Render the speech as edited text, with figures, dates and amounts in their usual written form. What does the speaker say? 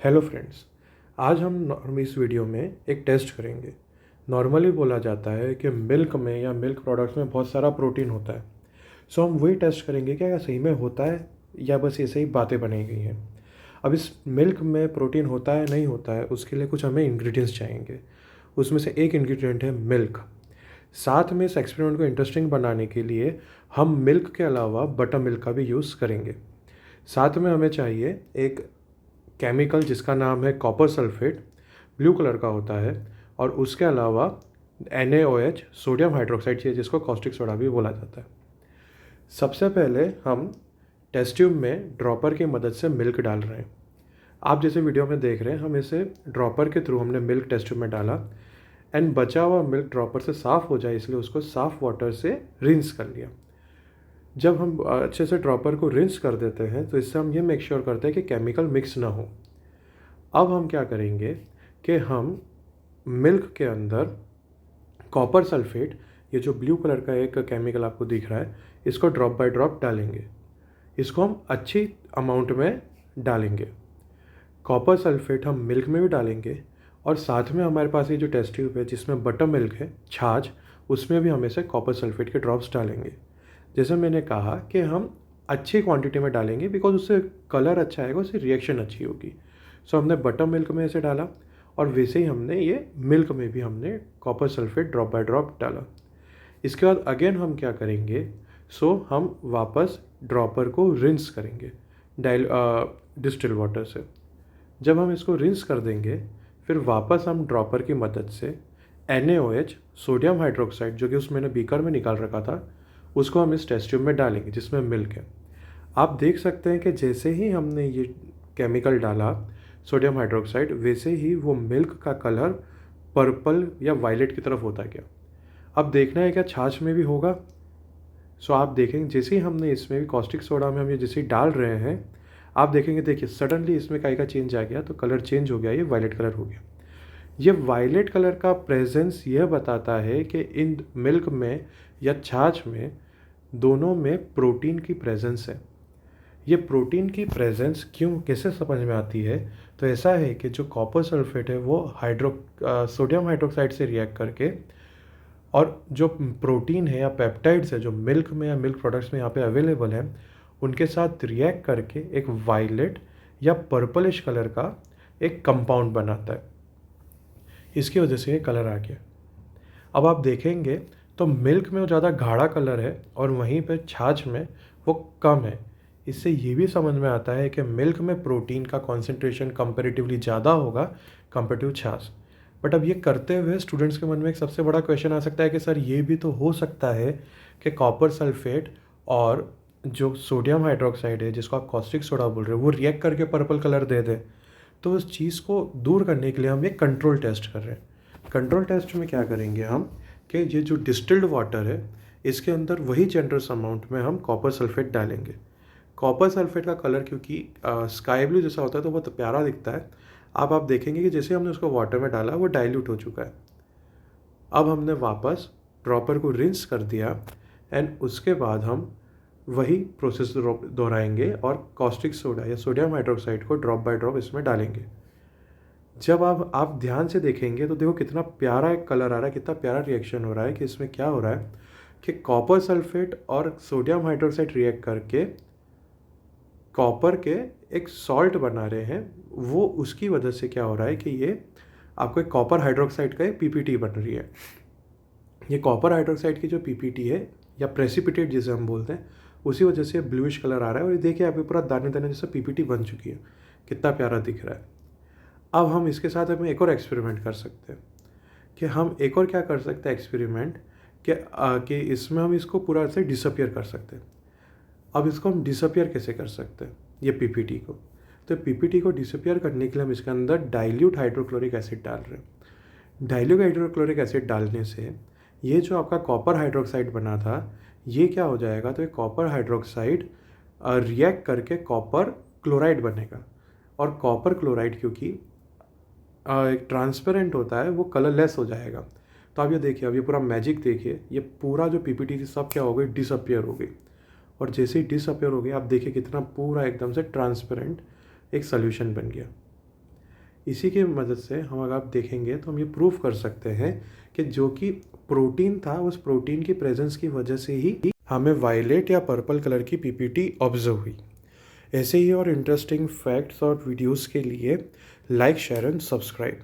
Hello friends. आज हम इस वीडियो में एक टेस्ट करेंगे। नॉर्मली बोला जाता है कि मिल्क में या मिल्क प्रोडक्ट्स में बहुत सारा प्रोटीन होता है। सो हम वही टेस्ट करेंगे कि क्या सही में होता है या बस ऐसे ही बातें बनाई गई हैं। अब इस मिल्क में प्रोटीन होता है नहीं होता है, उसके लिए कुछ हमें इंग्रेडिएंट्स चाहिए। उसमें से एक इंग्रेडिएंट है मिल्क। साथ में इस एक्सपेरिमेंट को इंटरेस्टिंग बनाने के लिए हम मिल्क के अलावा बटर मिल्क का भी यूज़ करेंगे। साथ में हमें चाहिए एक केमिकल जिसका नाम है कॉपर सल्फेट, ब्लू कलर का होता है। और उसके अलावा NaOH, सोडियम हाइड्रोक्साइड चाहिए, जिसको कॉस्टिक सोडा भी बोला जाता है। सबसे पहले हम टेस्ट ट्यूब में ड्रॉपर की मदद से मिल्क डाल रहे हैं। आप जैसे वीडियो में देख रहे हैं, हम इसे ड्रॉपर के थ्रू हमने मिल्क टेस्ट ट्यूब में डाला एंड बचा हुआ मिल्क ड्रॉपर से साफ़ हो जाए इसलिए उसको साफ़ वाटर से रिंस कर लिया। जब हम अच्छे से ड्रॉपर को रिंस कर देते हैं तो इससे हम ये मेक श्योर करते हैं कि केमिकल मिक्स ना हो। अब हम क्या करेंगे कि हम मिल्क के अंदर कॉपर सल्फेट, ये जो ब्लू कलर का एक केमिकल आपको दिख रहा है, इसको ड्रॉप बाय ड्रॉप डालेंगे। इसको हम अच्छी अमाउंट में डालेंगे। कॉपर सल्फेट हम मिल्क में भी डालेंगे और साथ में हमारे पास ये जो टेस्ट ट्यूब है जिसमें बटर मिल्क है, छाछ, उसमें भी हम इसे कॉपर सल्फेट के ड्रॉप्स डालेंगे। जैसे मैंने कहा कि हम अच्छी क्वांटिटी में डालेंगे बिकॉज उससे कलर अच्छा आएगा, उससे रिएक्शन अच्छी होगी। सो हमने बटर मिल्क में इसे डाला और वैसे ही हमने ये मिल्क में भी हमने copper sulphate drop by drop डाला। इसके बाद अगेन हम क्या करेंगे, हम वापस ड्रॉपर को रिंस करेंगे डिस्टिल वाटर से। जब हम इसको रिंस कर देंगे फिर वापस हम ड्रॉपर की मदद से NaOH, सोडियम हाइड्रोक्साइड, जो कि उस मैंने बीकर में निकाल रखा था, उसको हम इस टेस्ट ट्यूब में डालेंगे जिसमें मिल्क है। आप देख सकते हैं कि जैसे ही हमने ये केमिकल डाला सोडियम हाइड्रोक्साइड, वैसे ही वो मिल्क का कलर पर्पल या वायलेट की तरफ होता गया। अब देखना है क्या छाछ में भी होगा। आप देखेंगे जैसे ही हमने इसमें भी कॉस्टिक सोडा में हम ये जैसे ही डाल रहे हैं, आप देखेंगे, देखिए सडनली इसमें काई का चेंज आ गया, तो कलर चेंज हो गया, ये वायलेट कलर हो गया। ये वायलेट कलर का प्रेजेंस यह बताता है कि इन मिल्क में या छाछ में दोनों में प्रोटीन की प्रेजेंस है। ये प्रोटीन की प्रेजेंस क्यों कैसे समझ में आती है, तो ऐसा है कि जो कॉपर सल्फेट है वो सोडियम हाइड्रोक्साइड से रिएक्ट करके, और जो प्रोटीन है या पेप्टाइड्स है जो मिल्क में या मिल्क प्रोडक्ट्स में यहाँ पे अवेलेबल है, उनके साथ रिएक्ट करके एक वायलेट या पर्पलिश कलर का एक कंपाउंड बनाता है। इसकी वजह से ये कलर आ गया। अब आप देखेंगे तो मिल्क में वो ज़्यादा गाढ़ा कलर है और वहीं पे छाछ में वो कम है। इससे ये भी समझ में आता है कि मिल्क में प्रोटीन का कॉन्सेंट्रेशन कंपैरेटिवली ज़्यादा होगा कंपेरेटिव छाछ। बट अब ये करते हुए स्टूडेंट्स के मन में एक सबसे बड़ा क्वेश्चन आ सकता है कि सर ये भी तो हो सकता है कि कॉपर सल्फेट और जो सोडियम हाइड्रोक्साइड है जिसको आप कॉस्टिक सोडा बोल रहे हो वो रिएक्ट करके पर्पल कलर दे दे। तो उस चीज़ को दूर करने के लिए हम एक कंट्रोल टेस्ट कर रहे हैं। कंट्रोल टेस्ट में क्या करेंगे हम कि ये जो डिस्टिल्ड वाटर है इसके अंदर वही जनरस अमाउंट में हम कॉपर सल्फेट डालेंगे। कॉपर सल्फेट का कलर क्योंकि स्काई ब्लू जैसा होता है तो बहुत प्यारा दिखता है। अब आप देखेंगे कि जैसे हमने उसको वाटर में डाला वो डाइल्यूट हो चुका है। अब हमने वापस ड्रॉपर को रिंस कर दिया एंड उसके बाद हम वही प्रोसेस दोहराएंगे और कॉस्टिक सोडा या सोडियम हाइड्रोक्साइड को ड्रॉप बाय ड्रॉप इसमें डालेंगे। जब आप ध्यान से देखेंगे तो देखो कितना प्यारा एक कलर आ रहा है, कितना प्यारा रिएक्शन हो रहा है कि इसमें क्या हो रहा है कि कॉपर सल्फेट और सोडियम हाइड्रोक्साइड रिएक्ट करके कॉपर के एक सॉल्ट बना रहे हैं। वो उसकी वजह से क्या हो रहा है कि ये आपको एक कॉपर हाइड्रोक्साइड का एक PPT बन रही है। ये कॉपर हाइड्रोक्साइड की जो PPT है या प्रेसिपिटेट जिसे हम बोलते हैं, उसी वजह से ब्लूइश कलर आ रहा है। और ये देखिए आप पूरा दाने दाने जैसा PPT बन चुकी है, कितना प्यारा दिख रहा है। अब हम इसके साथ हमें एक और एक्सपेरिमेंट कर सकते हैं कि हम एक और क्या कर सकते हैं एक्सपेरिमेंट कि इसमें हम इसको पूरा से डिसअपियर कर सकते हैं। अब इसको हम डिसअपियर कैसे कर सकते हैं ये PPT को, तो PPT को डिसअपियर करने के लिए हम इसके अंदर डाइल्यूट हाइड्रोक्लोरिक एसिड डाल रहे हैं। डाइल्यूट हाइड्रोक्लोरिक एसिड डालने से ये जो आपका कॉपर हाइड्रोक्साइड बना था ये क्या हो जाएगा, तो ये कॉपर हाइड्रोक्साइड रिएक्ट करके कॉपर क्लोराइड बनेगा। और कॉपर क्लोराइड क्योंकि एक ट्रांसपेरेंट होता है वो कलरलेस हो जाएगा। तो आप ये देखिए, अब ये पूरा मैजिक देखिए, ये पूरा जो PPT थी सब क्या हो गई, डिसअपियर हो गई। और जैसे ही डिसअपियर हो गई आप देखिए कितना पूरा एकदम से ट्रांसपेरेंट एक सोल्यूशन बन गया। इसी की मदद से हम अगर आप देखेंगे तो हम ये प्रूव कर सकते हैं कि जो कि प्रोटीन था उस प्रोटीन की प्रेजेंस की वजह से ही हमें वायलेट या पर्पल कलर की पीपीटी ऑब्जर्व हुई। ऐसे ही और इंटरेस्टिंग फैक्ट्स और वीडियोस के लिए लाइक शेयर एंड सब्सक्राइब।